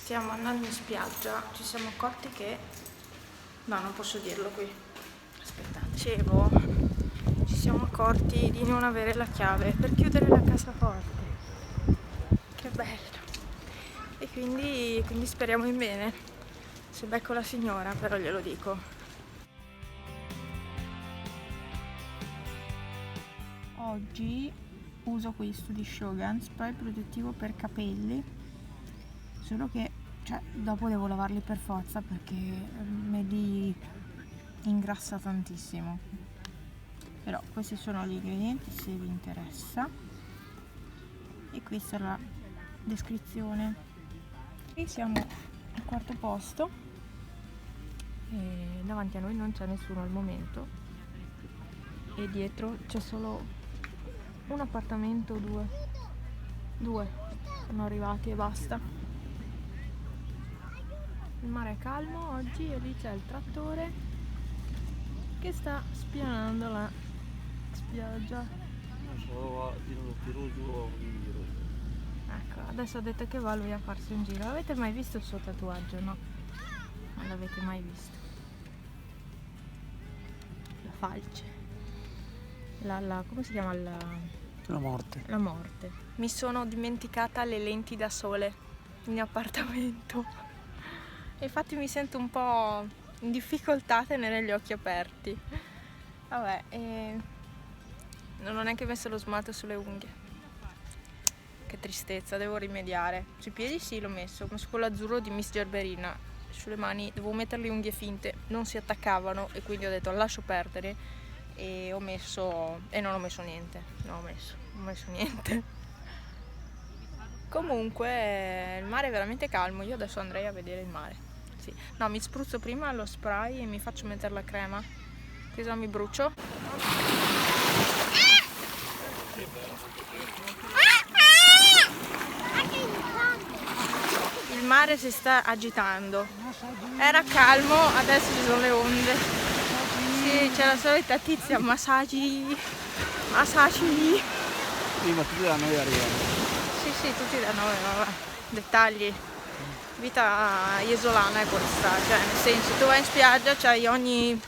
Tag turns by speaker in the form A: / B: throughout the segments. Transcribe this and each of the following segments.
A: Stiamo andando in spiaggia, ci siamo accorti che... no, non posso dirlo qui. Aspettate. Dicevo, ci siamo accorti di non avere la chiave per chiudere la cassaforte. Che bello. E quindi speriamo in bene. Se becco la signora, però glielo dico. Oggi uso questo di Shogun, spray protettivo per capelli. Solo che dopo devo lavarli per forza perché me li ingrassa tantissimo. Però questi sono gli ingredienti se vi interessa. E questa è la descrizione. Qui siamo al quarto posto e davanti a noi non c'è nessuno al momento e dietro c'è solo un appartamento, due sono arrivati e basta. Il mare è calmo oggi e lì c'è il trattore che sta spianando la spiaggia. Ecco, adesso ha detto che va lui a farsi un giro. Avete mai visto il suo tatuaggio? No, non l'avete mai visto. La falce. Come si chiama?
B: La morte.
A: La morte. Mi sono dimenticata le lenti da sole in appartamento. Infatti mi sento un po' in difficoltà a tenere gli occhi aperti. Vabbè, non ho neanche messo lo smalto sulle unghie. Che tristezza, devo rimediare. Sui piedi sì, l'ho messo su quello azzurro di Miss Gerberina. Sulle mani devo mettere le unghie finte, non si attaccavano e quindi ho detto lascio perdere e non ho messo niente. Non ho messo niente. Comunque il mare è veramente calmo, io adesso andrei a vedere il mare. Sì. No, mi spruzzo prima lo spray e mi faccio mettere la crema, così non mi brucio. Il mare si sta agitando, era calmo, adesso ci sono le onde. Sì, c'è la solita tizia, massaggi.
B: Sì, ma tutti da noi arrivano.
A: Sì, tutti da noi, vabbè. Dettagli. Vita isolana è questa, cioè nel senso tu vai in spiaggia, c'hai ogni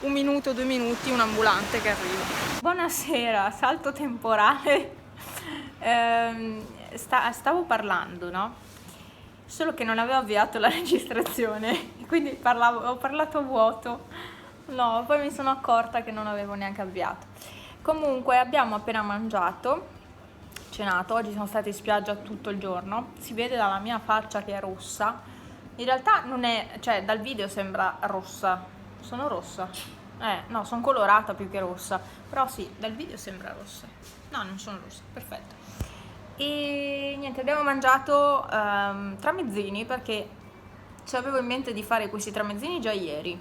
A: 1 minuto, 2 minuti un ambulante che arriva. Buonasera, salto temporale. Stavo parlando, no? Solo che non avevo avviato la registrazione, quindi ho parlato a vuoto. No, poi mi sono accorta che non avevo neanche avviato. Comunque abbiamo appena mangiato, cenato, oggi siamo stati in spiaggia tutto il giorno, si vede dalla mia faccia che è rossa, in realtà non è, cioè dal video sembra rossa, sono rossa, no, sono colorata più che rossa, però sì, dal video sembra rossa, no, non sono rossa, perfetto. E niente, abbiamo mangiato tramezzini perché avevo in mente di fare questi tramezzini già ieri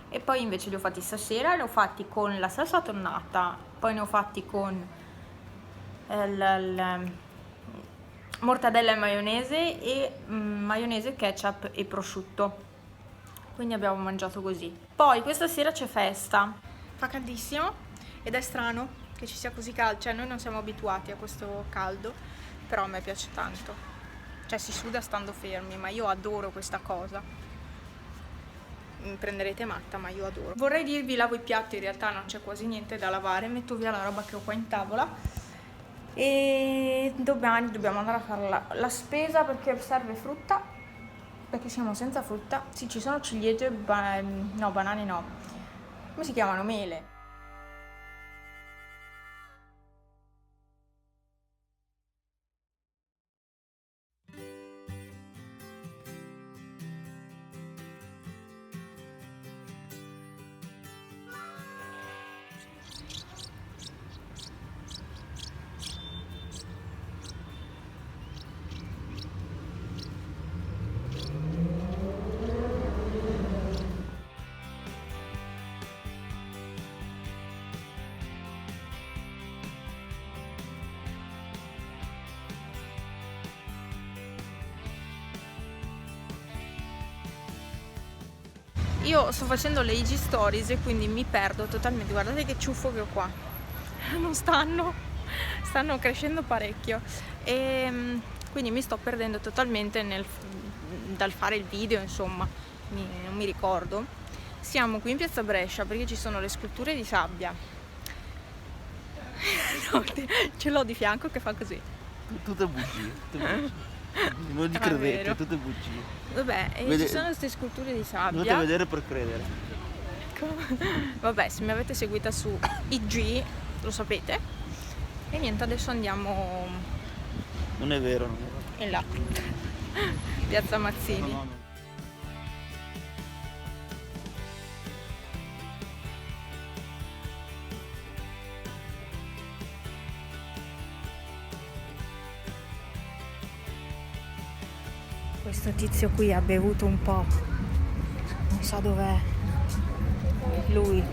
A: e poi invece li ho fatti stasera, li ho fatti con la salsa tonnata, poi ne ho fatti con mortadella e maionese, ketchup e prosciutto, quindi abbiamo mangiato così. Poi questa sera c'è festa, fa caldissimo ed è strano che ci sia così caldo, cioè noi non siamo abituati a questo caldo, però a me piace tanto, cioè si suda stando fermi, ma io adoro questa cosa. Mi prenderete matta, ma io adoro. Vorrei dirvi lavo i piatti, in realtà non c'è quasi niente da lavare, metto via la roba che ho qua in tavola e domani dobbiamo andare a fare la spesa perché serve frutta, perché siamo senza frutta. Sì, ci sono ciliegie, no, banane no, come si chiamano? Mele. Io sto facendo le IG stories e quindi mi perdo totalmente. Guardate che ciuffo che ho qua. Non stanno crescendo parecchio. E quindi mi sto perdendo totalmente dal fare il video, insomma, non mi ricordo. Siamo qui in piazza Brescia perché ci sono le sculture di sabbia. No, ce l'ho di fianco che fa così.
B: Tutte bugie. Non gli credete, tutte bugie.
A: Vabbè, ci sono queste sculture di sabbia.
B: Dovete vedere per credere.
A: Vabbè, se mi avete seguita su IG lo sapete. E niente, adesso andiamo.
B: Non è vero,
A: In là. Piazza Mazzini.
B: No.
A: Questo tizio qui ha bevuto un po', non so dov'è lui.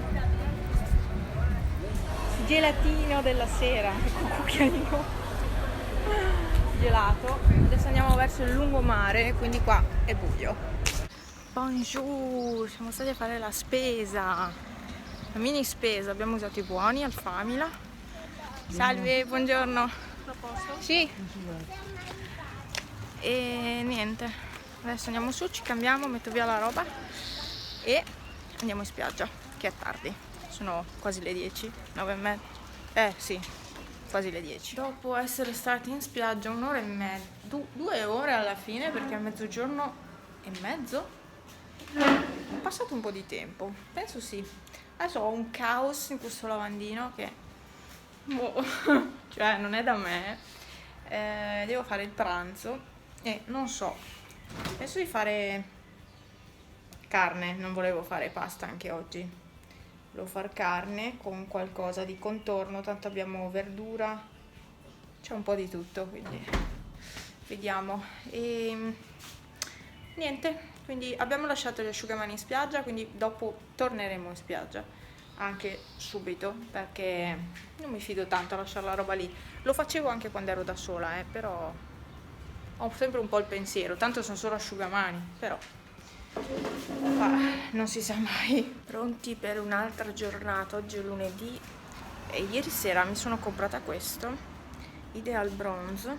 A: Gelatino della sera, un cucchiaino gelato. Adesso andiamo verso il lungomare, quindi qua è buio. Bonjour, siamo stati a fare la spesa, la mini spesa, abbiamo usato i buoni al Famila. Salve, buongiorno. Sì. E niente, adesso andiamo su, ci cambiamo, metto via la roba e andiamo in spiaggia, che è tardi, sono quasi le 10, 9:30, sì, quasi le 10. Dopo essere stati in spiaggia un'ora e mezza, 2 ore alla fine, perché a mezzogiorno e mezzo è passato un po' di tempo, penso sì. Adesso ho un caos in questo lavandino che cioè non è da me. Devo fare il pranzo e non so, penso di fare carne, non volevo fare pasta anche oggi, volevo fare carne con qualcosa di contorno, tanto abbiamo verdura, c'è un po' di tutto, quindi vediamo. E niente, quindi abbiamo lasciato gli asciugamani in spiaggia, quindi dopo torneremo in spiaggia anche subito, perché non mi fido tanto a lasciare la roba lì. Lo facevo anche quando ero da sola, però ho sempre un po' il pensiero, tanto sono solo asciugamani, però non si sa mai. Pronti per un'altra giornata, oggi è lunedì e ieri sera mi sono comprata questo Ideal Bronze,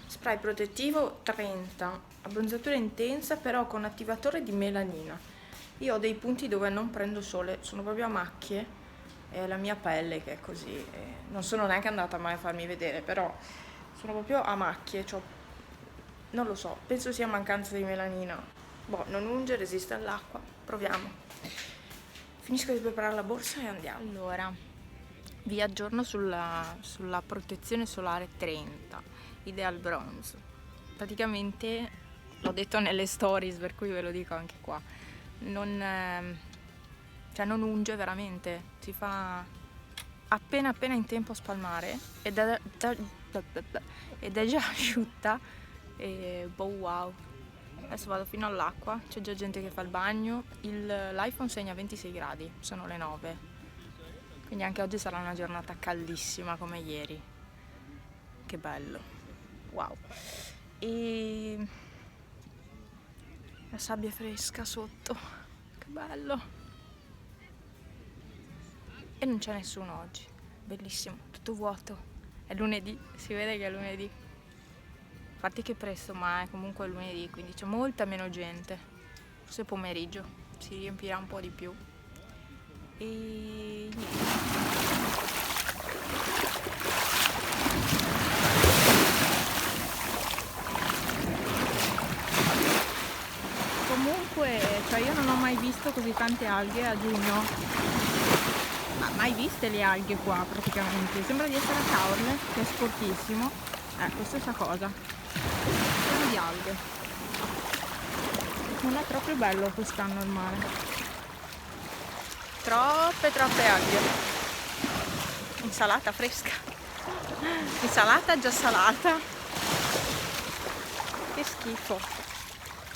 A: spray protettivo 30, abbronzatura intensa però con attivatore di melanina. Io ho dei punti dove non prendo sole, sono proprio a macchie, è la mia pelle che è così, non sono neanche andata mai a farmi vedere, però sono proprio a macchie, non lo so, penso sia mancanza di melanina. Boh, non unge, resiste all'acqua, proviamo. Finisco di preparare la borsa e andiamo. Allora, vi aggiorno sulla protezione solare 30, Ideal Bronze. Praticamente, l'ho detto nelle stories, per cui ve lo dico anche qua. Non unge veramente, si fa appena in tempo a spalmare ed è già asciutta e wow. Adesso vado fino all'acqua, c'è già gente che fa il bagno, l'iPhone segna 26 gradi, sono le 9, quindi anche oggi sarà una giornata caldissima come ieri. Che bello, wow. E la sabbia fresca sotto, che bello. E non c'è nessuno oggi, bellissimo, tutto vuoto. È lunedì, si vede che è lunedì. Infatti che presto, ma è comunque lunedì, quindi c'è molta meno gente. Forse pomeriggio si riempirà un po' di più. E niente. Comunque, io non ho mai visto così tante alghe a giugno. Ma mai viste le alghe qua praticamente. Sembra di essere a Caorle, che è sportissimo. Stessa cosa. Pieno di alghe. Non è proprio bello quest'anno il mare. Troppe alghe. Insalata fresca. Insalata già salata. Che schifo.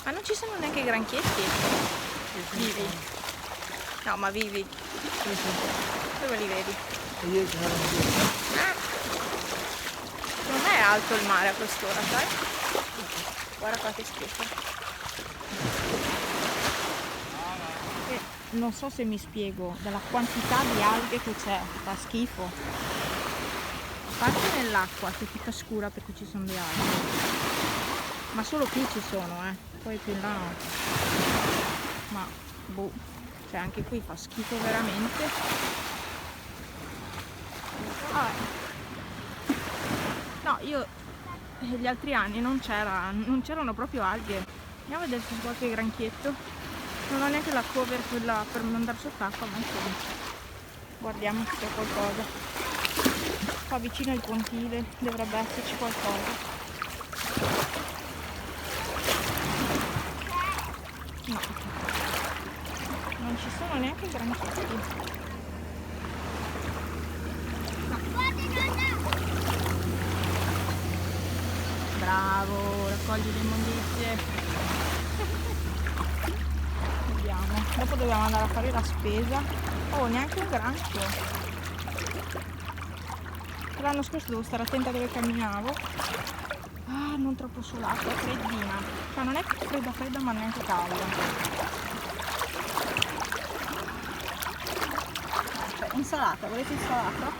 A: Ma non ci sono neanche granchietti vivi. No, ma vivi. Dove li vedi? Non è alto il mare a quest'ora, sai? Guarda qua che schifo. Non so se mi spiego, dalla quantità di alghe che c'è, fa schifo. parte nell'acqua che è tutta scura perché ci sono le alghe, ma solo qui ci sono, poi più in là no. Ma boh, cioè anche qui fa schifo veramente. No, io gli altri anni non c'erano proprio alghe. Andiamo a vedere se c'è qualche granchietto. Non ho neanche la cover quella per andare sott'acqua, ma insomma guardiamo se c'è qualcosa. Qua vicino al pontile dovrebbe esserci qualcosa. No, non ci sono neanche granchietti. Bravo, raccogli le immondizie. Vediamo. Dopo dobbiamo andare a fare la spesa. Oh, neanche un granchio. L'anno scorso devo stare attenta dove camminavo. Ah, non troppo solata, è freddina. Cioè non è fredda ma neanche calda. Insalata, volete insalata?